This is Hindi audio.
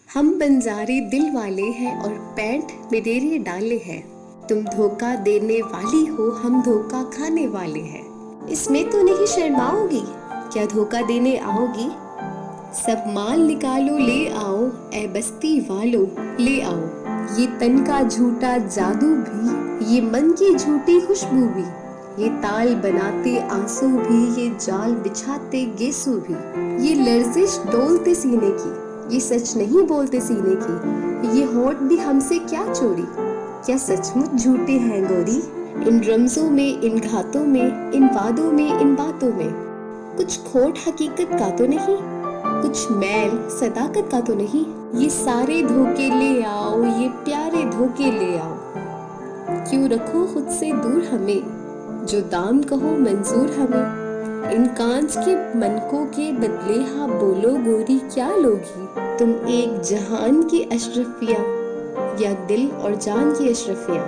हम बंजारे दिल वाले हैं और पैंट मेडेरे डाले हैं। तुम धोखा देने वाली हो, हम धोखा खाने वाले हैं। इसमें तो नहीं शर्माओगी, क्या धोखा देने आओगी? सब माल निकालो ले आओ, ए बस्ती वालों ले आओ। ये तन का झूठा जादू भी, ये मन की झूठी खुशबू भी, ये ताल बनाते आंसू भी, ये जाल बिछाते गेसू भी, ये लर्जिश डोलते सीने की, ये सच नहीं बोलते सीने की, ये होठ भी हमसे क्या चोरी, क्या सचमुच झूठे हैं गोरी? इन रमजों में, इन घातों में, इन वादों में, इन बातों में कुछ खोट हकीकत का तो नहीं, कुछ मैल सदाकत का तो नहीं। ये सारे धोखे ले आओ, ये प्यारे धोखे ले आओ। क्यों रखो खुद से दूर हमें, जो दाम कहो मंजूर हमें। इन कांच के मनकों के बदले हाँ बोलो गोरी क्या लोगी? तुम एक जहान की अशरफिया या दिल और जान की अशरफिया?